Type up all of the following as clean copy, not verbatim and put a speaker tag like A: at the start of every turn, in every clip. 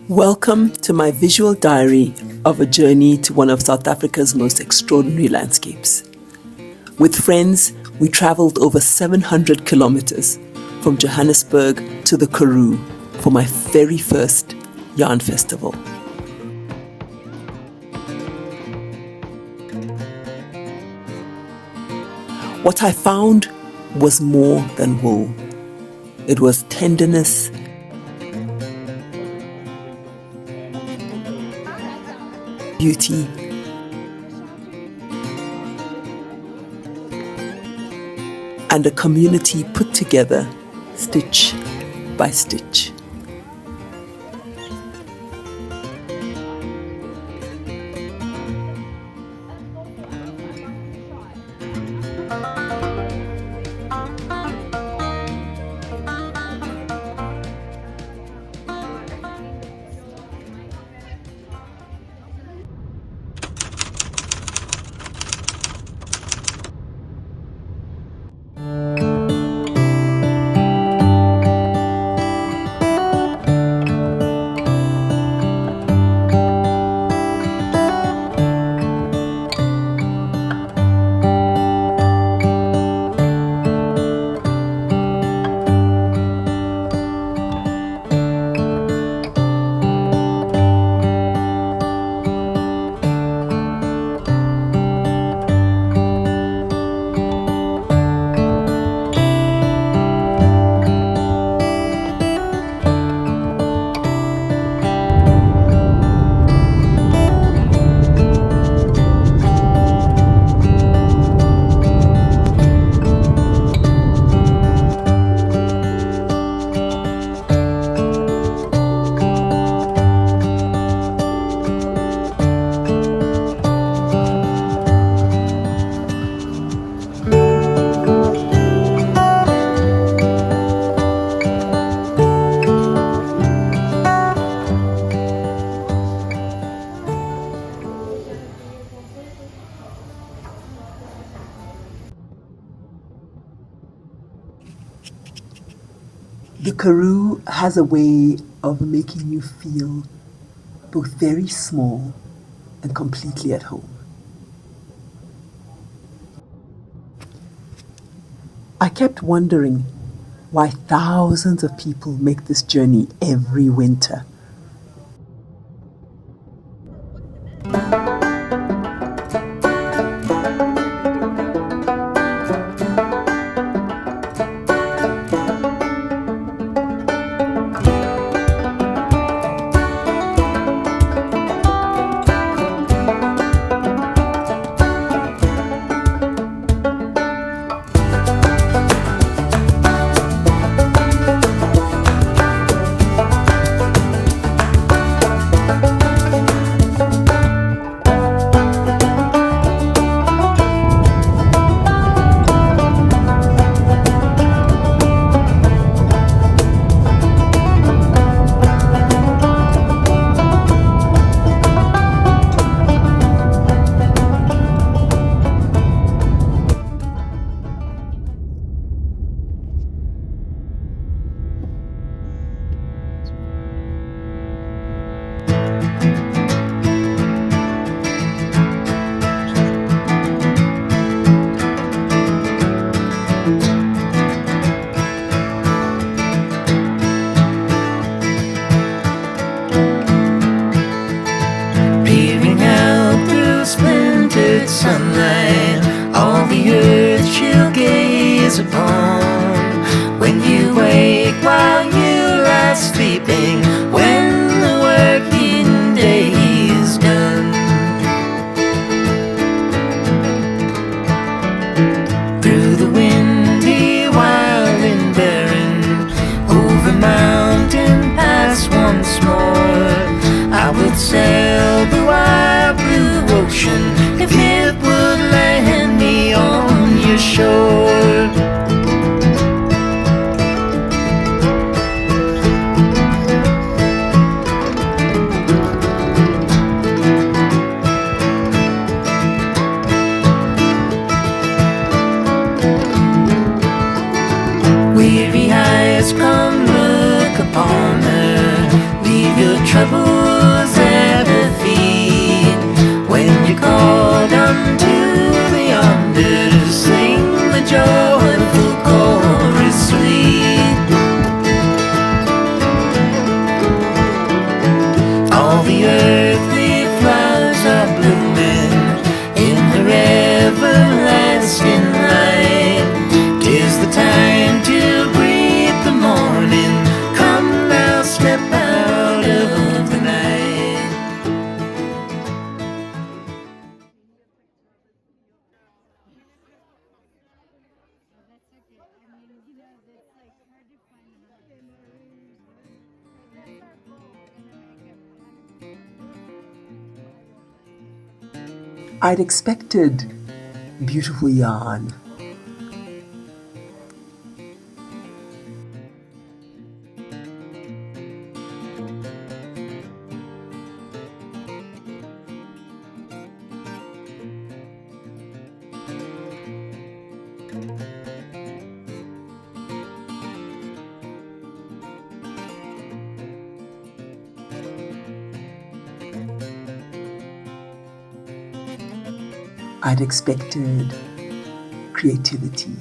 A: Welcome to my visual diary of a journey to one of South Africa's most extraordinary landscapes. With friends, we travelled over 700 kilometers from Johannesburg to the Karoo for my very first yarn festival. What I found was more than wool. It was tenderness, beauty, and a community put together stitch by stitch. The Karoo has a way of making you feel both very small and completely at home. I kept wondering why thousands of people make this journey every winter.
B: Sunlight, all the earth she'll gaze upon. When you wake while you lie sleeping, when the working day is done. Through the windy, wild and barren, over mountain pass once more, I would sail the wide blue ocean if it would land me on your shore. Weary eyes, come look upon her. Leave your troubles at her feet. When you're called unto the yonder to sing the joyful chorus sweet. All the earthly flowers are blooming in her everlasting light. 'Tis the time to greet the morning. Come now, step out of the night.
A: I'd expected beautiful yarn. I'd expected creativity.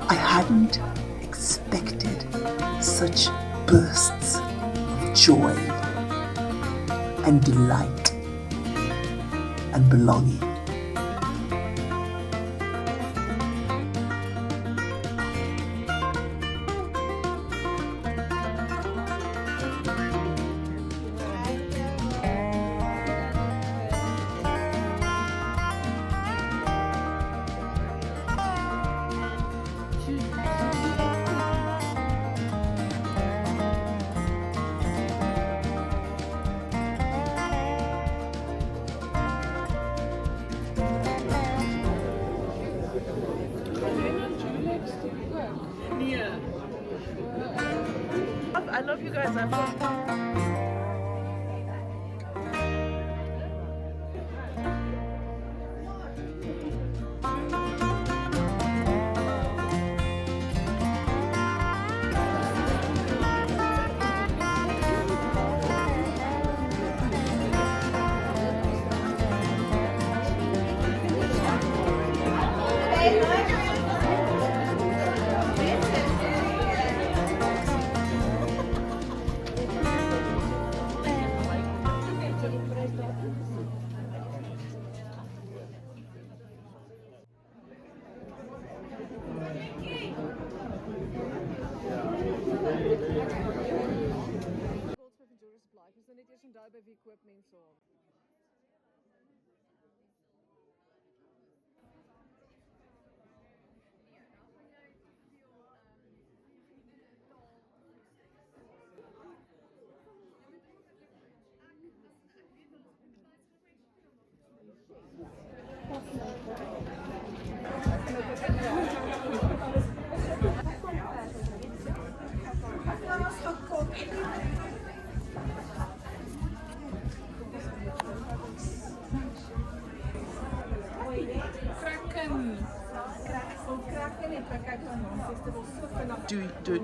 A: I hadn't expected such bursts of joy and delight and belonging.
C: I love you guys. I'm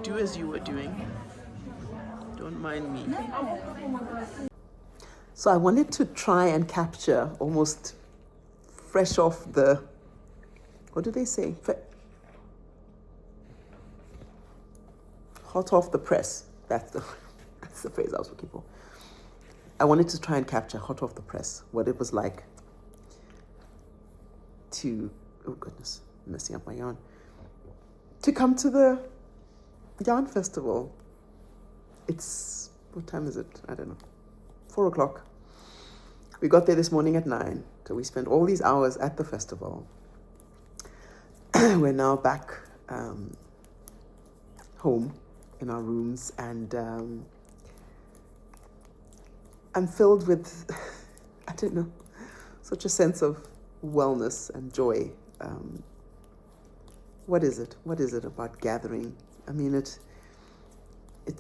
A: Do as you were doing. Don't mind me. So I wanted to try and capture almost fresh off the, what do they say? Hot off the press. That's the phrase I was looking for. I wanted to try and capture hot off the press what it was like to, oh goodness, I'm messing up my yarn, to come to the yarn festival. It's, what time is it? I don't know. 4 o'clock. We got there this morning at 9. So we spent all these hours at the festival. We're now back home in our rooms, and I'm filled with, I don't know, such a sense of wellness and joy. What is it? What is it about gathering? I mean, it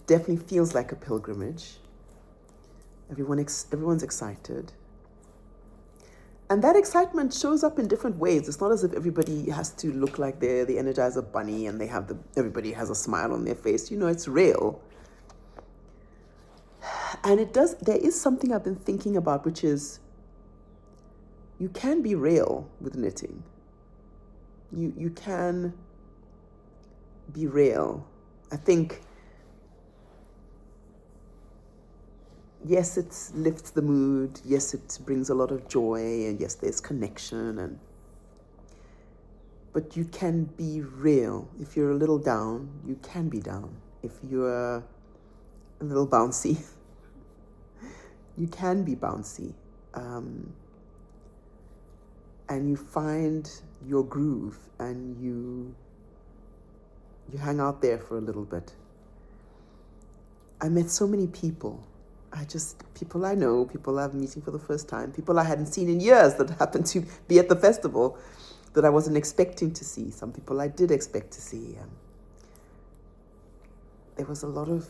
A: definitely feels like a pilgrimage. Everyone's excited. And that excitement shows up in different ways. It's not as if everybody has to look like they're the Energizer Bunny and everybody has a smile on their face. You know, it's real. And there is something I've been thinking about, which is you can be real with knitting. You can be real. I think, yes, it lifts the mood. Yes, it brings a lot of joy. And yes, there's connection. But you can be real. If you're a little down, you can be down. If you're a little bouncy, you can be bouncy. And you find your groove and you hang out there for a little bit. I met so many people. People I know, people I'm meeting for the first time, people I hadn't seen in years that happened to be at the festival that I wasn't expecting to see. Some people I did expect to see. There was a lot of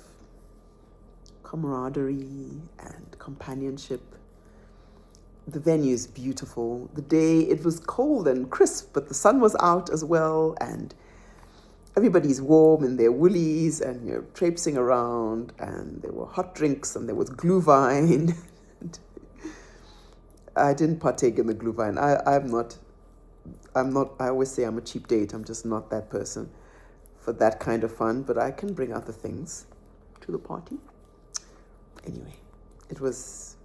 A: camaraderie and companionship. The venue is beautiful. The day, it was cold and crisp, but the sun was out as well, and everybody's warm in their woolies, and you're traipsing around, and there were hot drinks, and there was glühwein. I didn't partake in the glühwein. I always say I'm a cheap date. I'm just not that person for that kind of fun, but I can bring other things to the party. Anyway, it was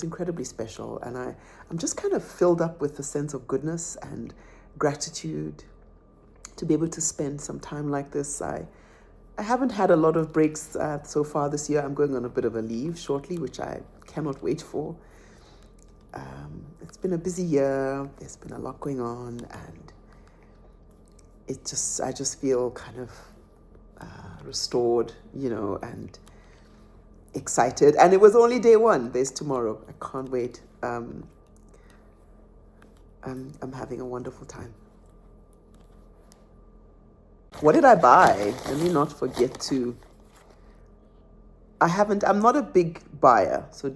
A: incredibly special, and I'm just kind of filled up with a sense of goodness and gratitude to be able to spend some time like this. I haven't had a lot of breaks so far this year. I'm going on a bit of a leave shortly, which I cannot wait for. It's been a busy year. There's been a lot going on, and I just feel kind of restored, and excited. And it was only day one. There's tomorrow. I can't wait. I'm having a wonderful time. What did I buy? Let me not forget to. I'm not a big buyer, so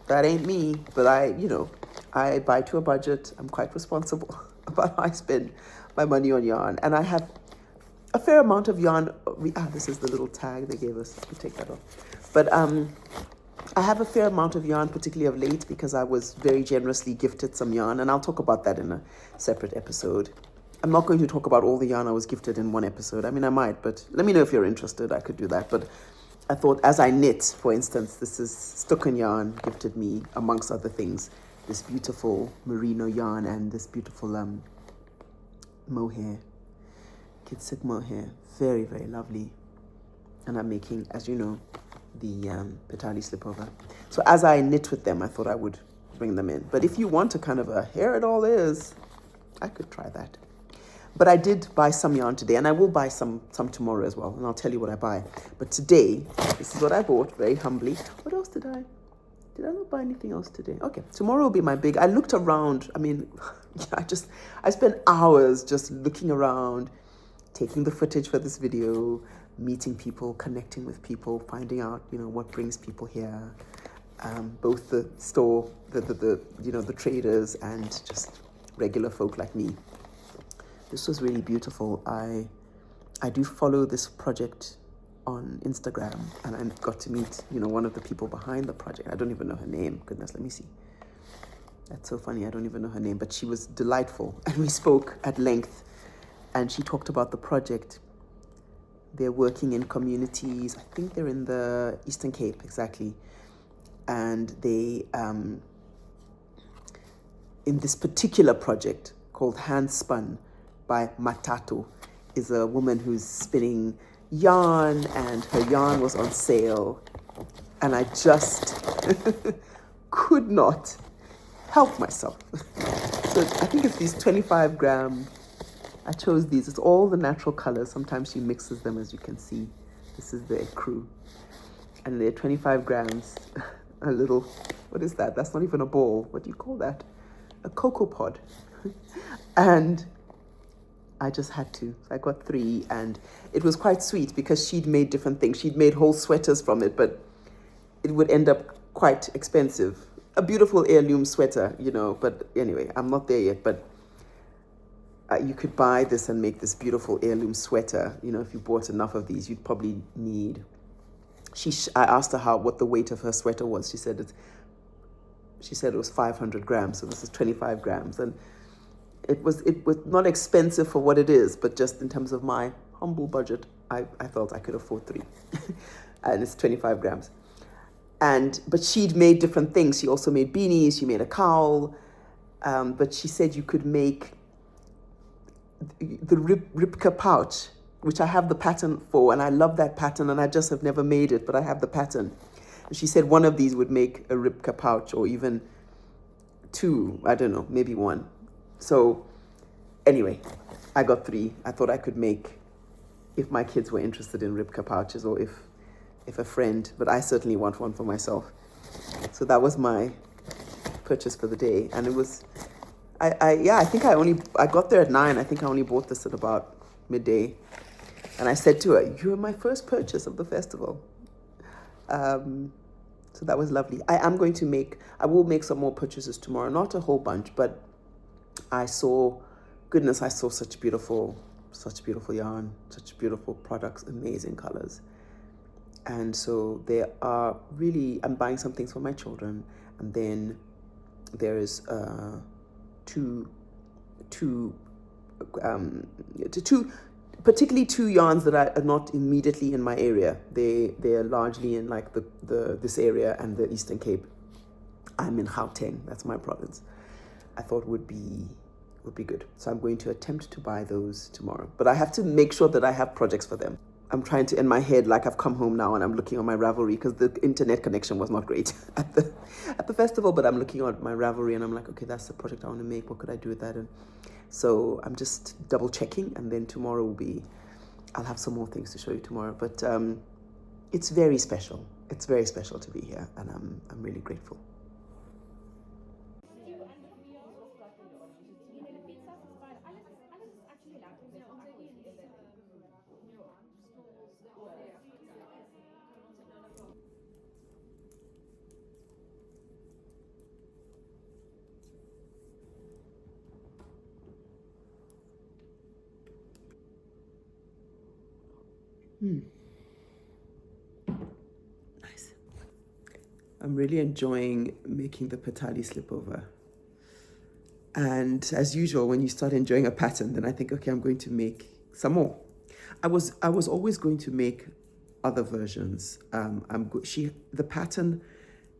A: that ain't me. But I buy to a budget. I'm quite responsible about how I spend my money on yarn. And I have a fair amount of yarn. This is the little tag they gave us. We take that off. But I have a fair amount of yarn, particularly of late, because I was very generously gifted some yarn. And I'll talk about that in a separate episode. I'm not going to talk about all the yarn I was gifted in one episode. I mean, I might, but let me know if you're interested. I could do that. But I thought, as I knit, for instance, this is Stucken Yarn gifted me, amongst other things, this beautiful merino yarn and this beautiful mohair, kitsik mohair. Very, very lovely. And I'm making, as you know, the Petali Slipover. So as I knit with them, I thought I would bring them in. But if you want a kind of a here it all is, I could try that. But I did buy some yarn today, and I will buy some tomorrow as well, and I'll tell you what I buy. But today, this is what I bought, very humbly. What else did I not buy anything else today? Okay, tomorrow will be my big. I looked around. I mean, I spent hours just looking around, taking the footage for this video, meeting people, connecting with people, finding out, what brings people here. Both the store, the traders, and just regular folk like me. This was really beautiful. I do follow this project on Instagram, and I got to meet, one of the people behind the project. I don't even know her name. Goodness, let me see. That's so funny. I don't even know her name, but she was delightful. And we spoke at length, and she talked about the project. They're working in communities. I think they're in the Eastern Cape, exactly. And they, in this particular project called Hand Spun, by Matato, is a woman who's spinning yarn, and her yarn was on sale, and I just could not help myself. So I think it's these 25 gram. I chose these. It's all the natural colors. Sometimes she mixes them, as you can see. This is the ecru. and they're 25 grams. A little, what is that? That's not even a ball. What do you call that? A cocoa pod. And I just had to. So I got 3, and it was quite sweet because she'd made different things. She'd made whole sweaters from it, but it would end up quite expensive. A beautiful heirloom sweater, you know, but anyway, I'm not there yet, but you could buy this and make this beautiful heirloom sweater. You know, if you bought enough of these, you'd probably need... I asked her what the weight of her sweater was. She said it was 500 grams, so this is 25 grams. And it was not expensive for what it is, but just in terms of my humble budget, I felt I could afford 3. And it's 25 grams. But she'd made different things. She also made beanies, she made a cowl, but she said you could make the Ripka pouch, which I have the pattern for, and I love that pattern, and I just have never made it, but I have the pattern. And she said one of these would make a Ripka pouch, or even 2, I don't know, maybe 1. So anyway, I got 3. I thought I could make, if my kids were interested in Ripka pouches, or if a friend, but I certainly want one for myself. So that was my purchase for the day. And it was, I think I got there at 9. I think I only bought this at about midday. And I said to her, "You're my first purchase of the festival." So that was lovely. I will make some more purchases tomorrow. Not a whole bunch, but I saw such beautiful yarn, such beautiful products, amazing colors. And so there are really, I'm buying some things for my children. And then there's particularly 2 yarns that are not immediately in my area. They're largely in like this area and the Eastern Cape. I'm in Gauteng, that's my province. I thought would be good. So I'm going to attempt to buy those tomorrow. But I have to make sure that I have projects for them. I'm trying to, in my head, like I've come home now and I'm looking on my Ravelry because the internet connection was not great at the festival, but I'm looking on my Ravelry and I'm like, okay, that's the project I want to make. What could I do with that? And so I'm just double checking, and then tomorrow I'll have some more things to show you tomorrow. But it's very special. It's very special to be here, and I'm really grateful. Nice. I'm really enjoying making the Petali Slipover. And as usual, when you start enjoying a pattern, then I think, okay, I'm going to make some more. I was always going to make other versions. The pattern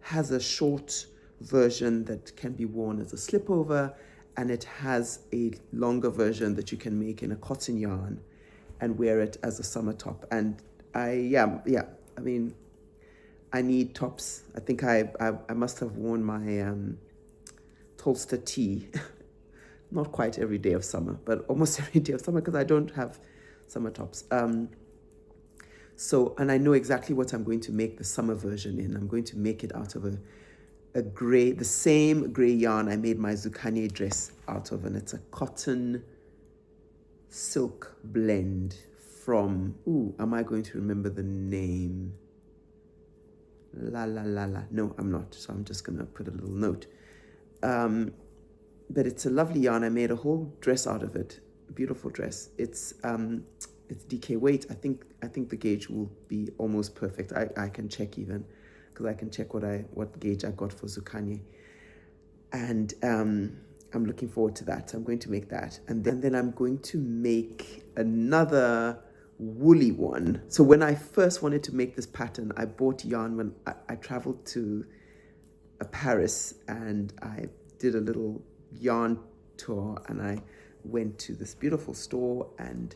A: has a short version that can be worn as a slipover, and it has a longer version that you can make in a cotton yarn and wear it as a summer top. And I mean, I need tops. I think I must have worn my Tolster tee, not quite every day of summer, but almost every day of summer, because I don't have summer tops. So, and I know exactly what I'm going to make the summer version in. I'm going to make it out of a gray, the same gray yarn I made my Zucchini dress out of, and it's a cotton silk blend from, am I going to remember the name? No, I'm not, so I'm just gonna put a little note. But it's a lovely yarn. I made a whole dress out of it, beautiful dress. It's DK weight. I think the gauge will be almost perfect. I can check even, because I can check what gauge I got for Zucchini. And I'm looking forward to that. So I'm going to make that. And then I'm going to make another woolly one. So when I first wanted to make this pattern, I bought yarn when I traveled to Paris, and I did a little yarn tour, and I went to this beautiful store, and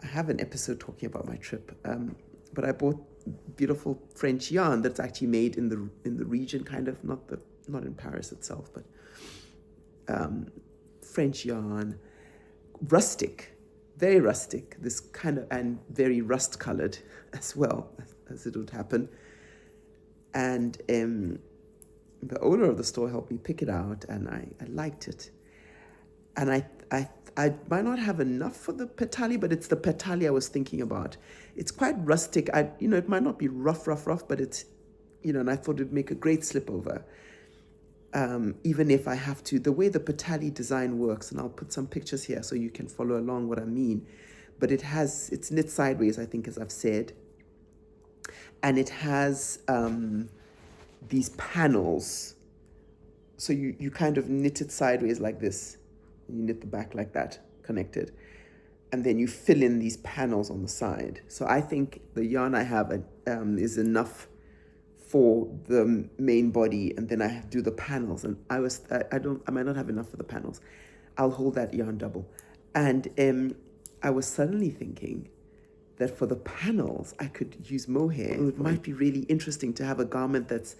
A: I have an episode talking about my trip. But I bought beautiful French yarn that's actually made in the region, kind of, not in Paris itself, but French yarn, rustic, very rustic, this kind of, and very rust colored as well, as it would happen. And the owner of the store helped me pick it out, and I liked it. And I might not have enough for the Petali, but it's the Petali I was thinking about. It's quite rustic. It might not be rough, but it's, and I thought it'd make a great slipover. Even if I have to, the way the Petali design works, and I'll put some pictures here so you can follow along what I mean, but it's knit sideways, I think, as I've said. And it has these panels. So you kind of knit it sideways like this. You knit the back like that, connected. And then you fill in these panels on the side. So I think the yarn I have is enough for the main body, and then I do the panels. And I might not have enough for the panels. I'll hold that yarn double. And I was suddenly thinking that for the panels, I could use mohair. It might be really interesting to have a garment that's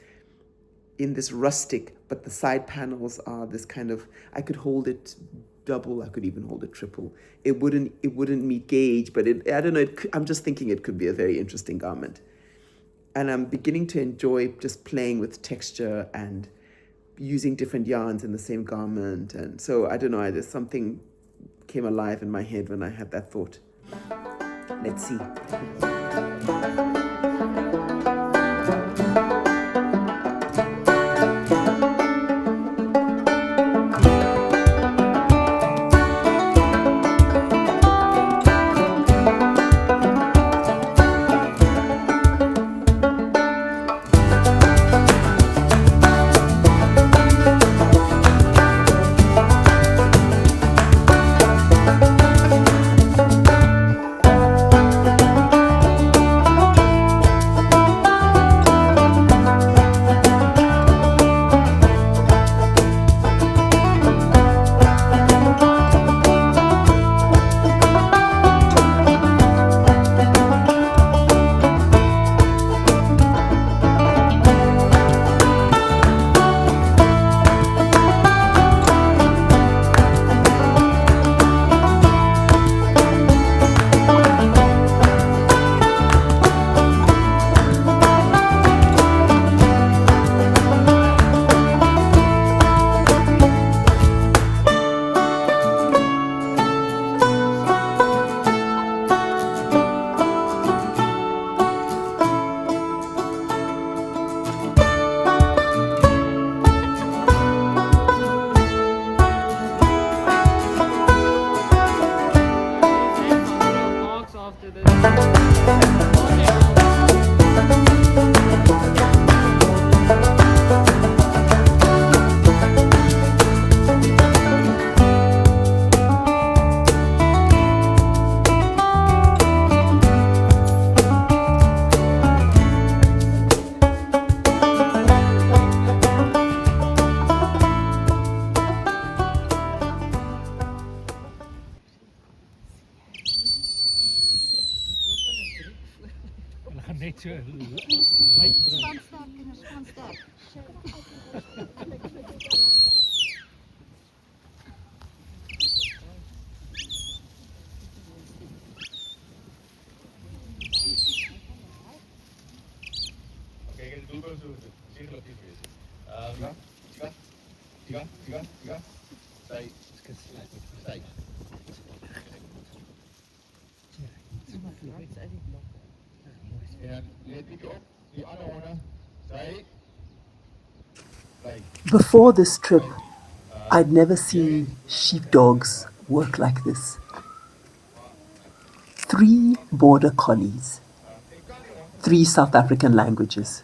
A: in this rustic, but the side panels are this kind of, I could hold it double, I could even hold it triple. It wouldn't meet gauge, but I don't know, I'm just thinking it could be a very interesting garment. And I'm beginning to enjoy just playing with texture and using different yarns in the same garment. And so, I don't know, there's something came alive in my head when I had that thought. Let's see. Before this trip, I'd never seen sheepdogs work like this. 3 border collies, 3 South African languages,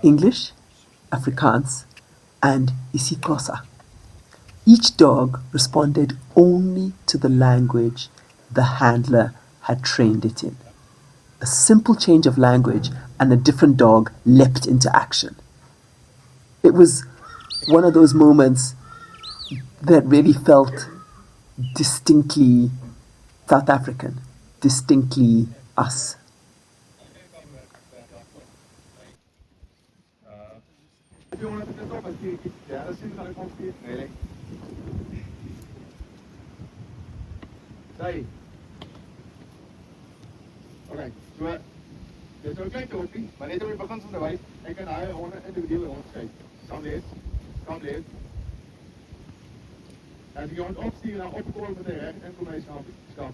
A: English, Afrikaans, and isiXhosa. Each dog responded only to the language the handler had trained it in. A simple change of language and a different dog leapt into action. It was one of those moments that really felt distinctly South African, distinctly us.
C: Okay, so Dit is zo'n klein toopje, maar net op je beginsel erbij. Ik kan daar gewoon individueel rondkijken. Kan dit, kan dit. Als je ons opsturen naar opkomen met de recht en kom naar je schapen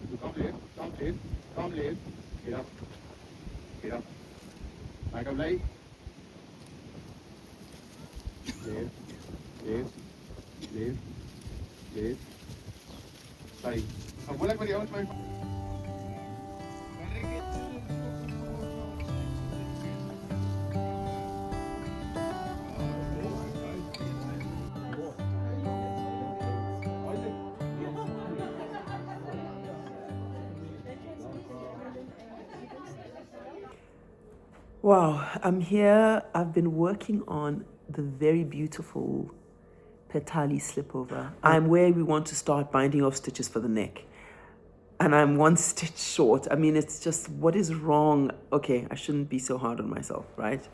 C: toe. Kan dit, kan dit, kan dit. Get up. Get up. Maar ik ben blij. Dit, dit, dit, dit. Blij. Dan wil ik met die jongens mee.
A: Wow, I'm here. I've been working on the very beautiful Petali Slipover. I'm where we want to start binding off stitches for the neck. And I'm one stitch short. I mean, it's just, what is wrong? Okay, I shouldn't be so hard on myself, right?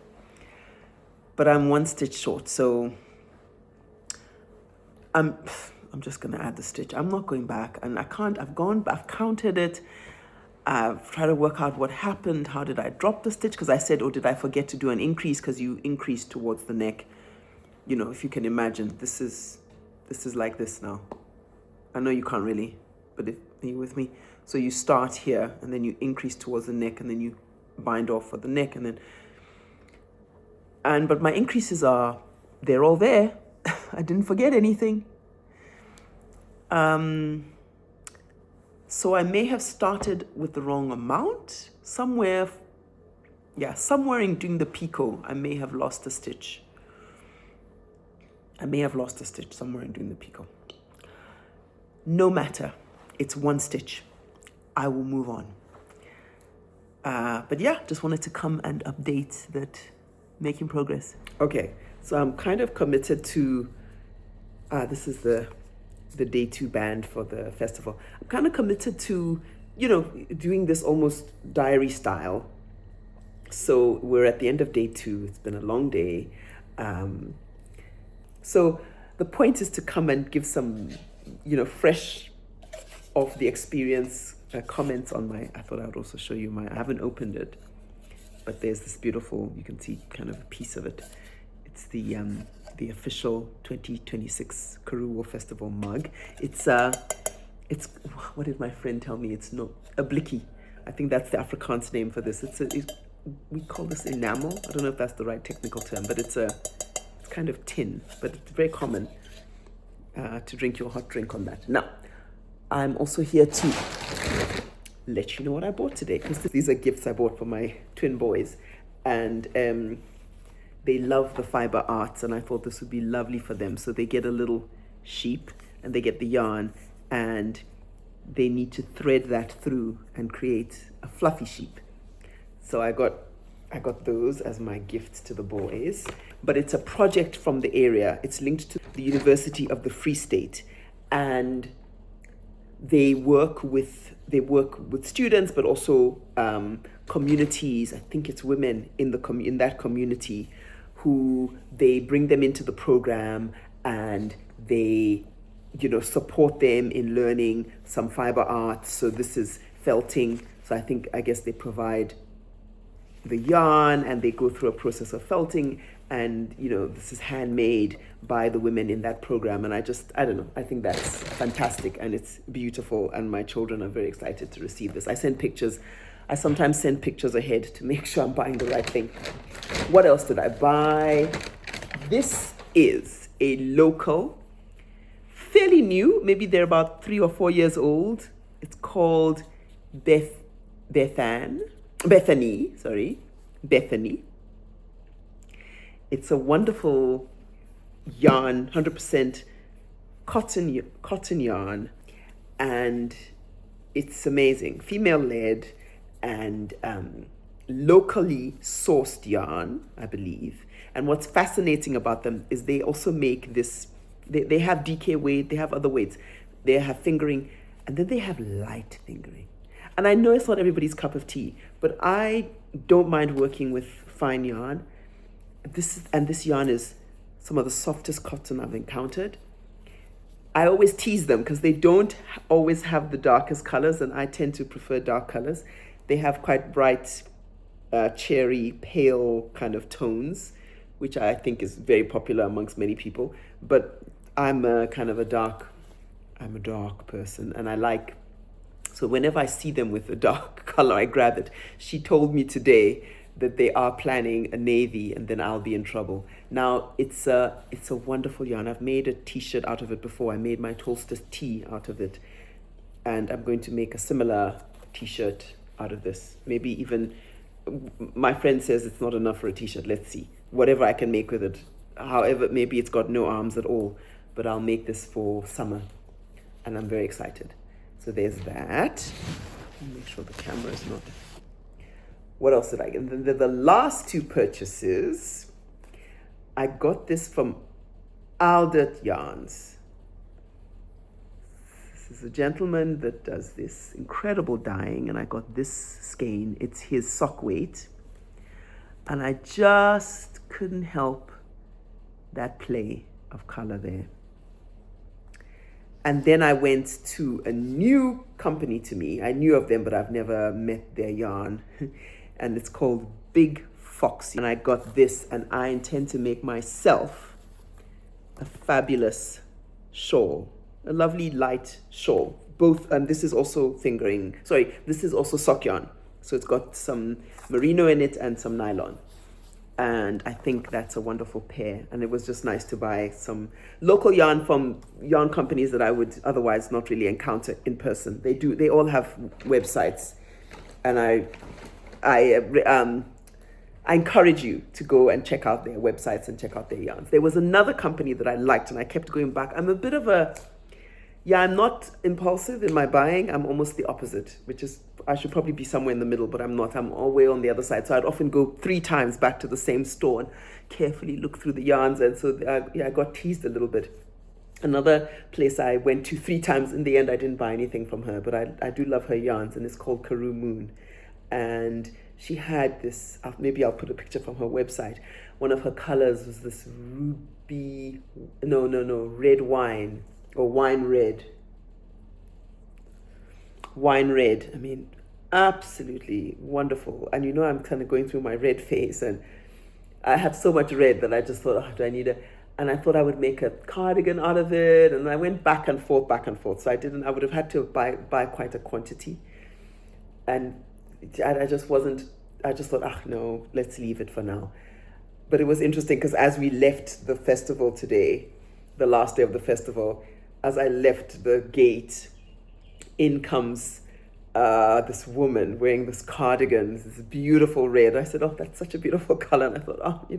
A: But I'm one stitch short, so I'm just gonna add the stitch. I'm not going back, and I've counted it. I've tried to work out what happened. How did I drop the stitch? Because I said, oh, did I forget to do an increase? Because you increase towards the neck. You know, if you can imagine, this is like this now. I know you can't really, but are you with me? So you start here, and then you increase towards the neck, and then you bind off for the neck, and then, but my increases they're all there. I didn't forget anything. So I may have started with the wrong amount. Somewhere in doing the picot, I may have lost a stitch. Somewhere in doing the picot. No matter, it's one stitch. I will move on. But yeah, just wanted to come and update that, making progress. Okay, so I'm kind of committed to, this is the day 2 band for the festival. I'm kind of committed to, doing this almost diary style. So we're at the end of day 2. It's been a long day. So the point is to come and give some, fresh of the experience comments on I thought I would also show you I haven't opened it, but there's this beautiful, you can see kind of a piece of it. It's the official 2026 Karoo Winter Wool Festival mug. It's what did my friend tell me? It's a blicky. I think that's the Afrikaans name for this. We call this enamel. I don't know if that's the right technical term, but it's kind of tin, but it's very common to drink your hot drink on that. Now, I'm also here to let you know what I bought today, because these are gifts I bought for my twin boys, and they love the fiber arts, and I thought this would be lovely for them. So they get a little sheep, and they get the yarn, and they need to thread that through and create a fluffy sheep. So I got those as my gifts to the boys. But it's a project from the area. It's linked to the University of the Free State, and they work with students, but also communities. I think it's women in that community, who they bring them into the program, and they support them in learning some fiber arts. So this is felting. So I guess they provide the yarn, and they go through a process of felting, and this is handmade by the women in that program. And I don't know, I think that's fantastic, and it's beautiful, and my children are very excited to receive this. I sometimes send pictures ahead to make sure I'm buying the right thing. What else did I buy? This is a local, fairly new, maybe they're about 3 or 4 years old. It's called Bethany. It's a wonderful yarn, 100% cotton yarn, and it's amazing. Female-led and locally sourced yarn, I believe. And what's fascinating about them is they also make this, they have DK weight, they have other weights, they have fingering, and then they have light fingering. And I know it's not everybody's cup of tea, but I don't mind working with fine yarn. This yarn is some of the softest cotton I've encountered. I always tease them because they don't always have the darkest colors, and I tend to prefer dark colors. They have quite bright cherry, pale kind of tones, which I think is very popular amongst many people. But I'm a dark person, and I like, so whenever I see them with a dark color, I grab it. She told me today that they are planning a navy, and then I'll be in trouble. Now, it's a wonderful yarn. I've made a t-shirt out of it before. I made my Tolster tee out of it, and I'm going to make a similar t-shirt out of this. Maybe even, my friend says it's not enough for a t-shirt. Let's see. Whatever I can make with it. However, maybe it's got no arms at all, but I'll make this for summer, and I'm very excited. So there's that. Make sure the camera is not. What else did I get? The last two purchases, I got this from Aldert Yarns. This is a gentleman that does this incredible dyeing, and I got this skein. It's his sock weight, and I just couldn't help that play of color there. And then I went to a new company to me. I knew of them, but I've never met their yarn. And it's called Big Fox. And I got this, and I intend to make myself a fabulous shawl. A lovely light shawl. Both, and this is also this is also sock yarn. So it's got some merino in it and some nylon. And I think that's a wonderful pair. And it was just nice to buy some local yarn from yarn companies that I would otherwise not really encounter in person. They all have websites. And I encourage you to go and check out their websites and check out their yarns. There was another company that I liked, and I kept going back. I'm a bit of I'm not impulsive in my buying. I'm almost the opposite, which is, I should probably be somewhere in the middle, but I'm not. I'm all way on the other side. So I'd often go 3 times back to the same store and carefully look through the yarns. And so I got teased a little bit. Another place I went to 3 times. In the end, I didn't buy anything from her, but I do love her yarns, and it's called Karoo Moon. And she had this, maybe I'll put a picture from her website. One of her colors was this red wine, or wine red. Wine red. I mean, absolutely wonderful. And I'm kind of going through my red phase, and I have so much red that I just thought, do I need and I thought I would make a cardigan out of it, and I went back and forth. So I would have had to buy quite a quantity. And I just thought, no, let's leave it for now. But it was interesting, because as we left the festival today, the last day of the festival, as I left the gate, in comes this woman wearing this cardigan, this beautiful red. I said, that's such a beautiful color. And I thought,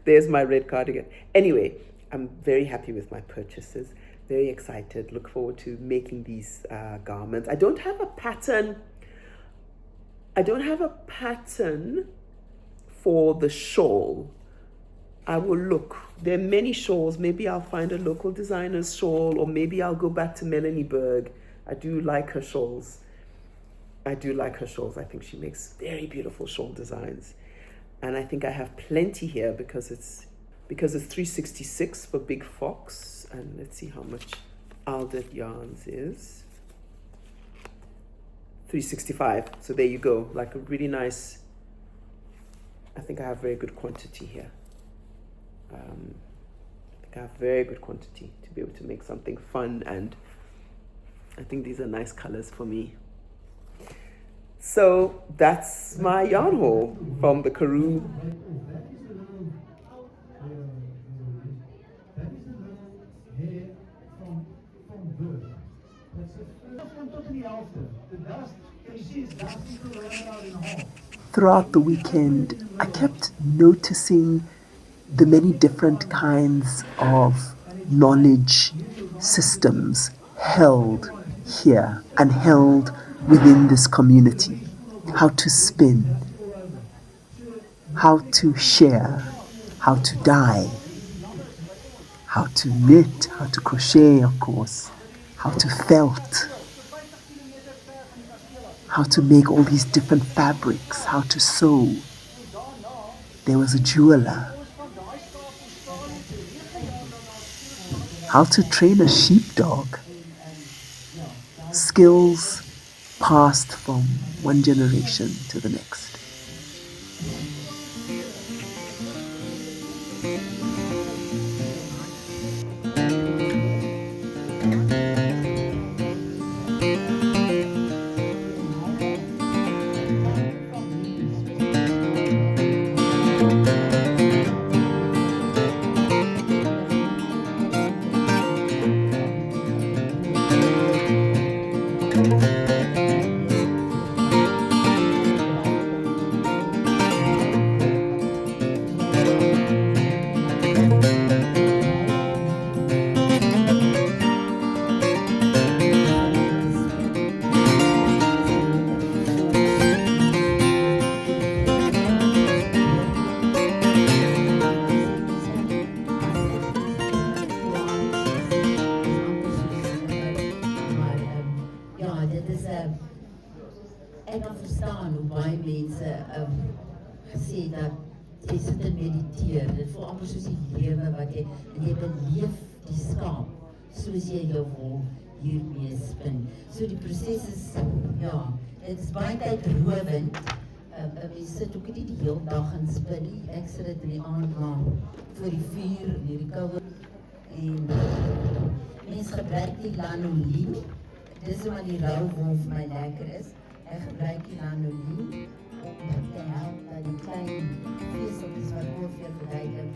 A: there's my red cardigan. Anyway, I'm very happy with my purchases, very excited, look forward to making these garments. I don't have a pattern for the shawl. I will look. There are many shawls. Maybe I'll find a local designer's shawl, or maybe I'll go back to Melanie Berg. I do like her shawls. I think she makes very beautiful shawl designs. And I think I have plenty here because it's 366 for Big Fox. And let's see how much Aldert Yarns is. 365. So there you go. Like a really nice, I think I have very good quantity here. I think I have very good quantity to be able to make something fun, and I think these are nice colors for me. So that's my yarn haul from the Karoo.
D: Throughout the weekend, I kept noticing the many different kinds of knowledge systems held here and held within this community. How to spin, how to share, how to dye, how to knit, how to crochet, of course, how to felt, how to make all these different fabrics, how to sew. There was a jeweler. How to train a sheepdog. Skills passed from one generation to the next.
E: Ek kan verstaan hoe baie mense sê dat jy sit en mediteer. Dit voel amper soos die lewe wat jy, en jy beleef die skaap soos jy jou wol hiermee spin. So die proses is, ja, dit is baie tydrowend. Mens sit ook nie die hele dag in spin nie. Ek sit dit in die aand maar voor die vuur in hierdie koue. En mens gebruik die lanolien. Dis omdat die rou wol vir my lekker is. Ek gebruik die lanolien om te help dat die klein veseltjies wat ongeveer verduidelik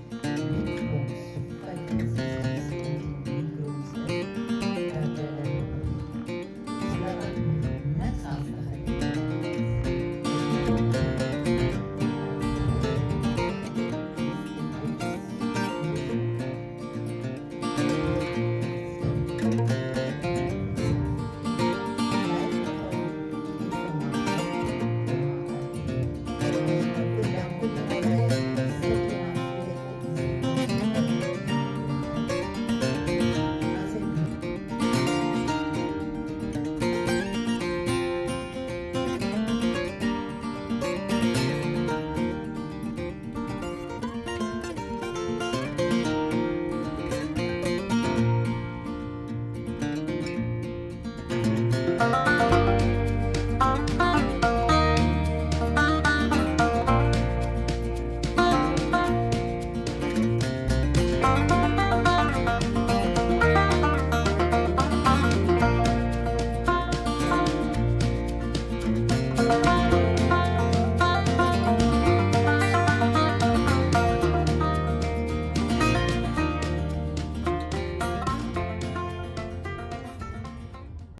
E: nie ons 5 en 6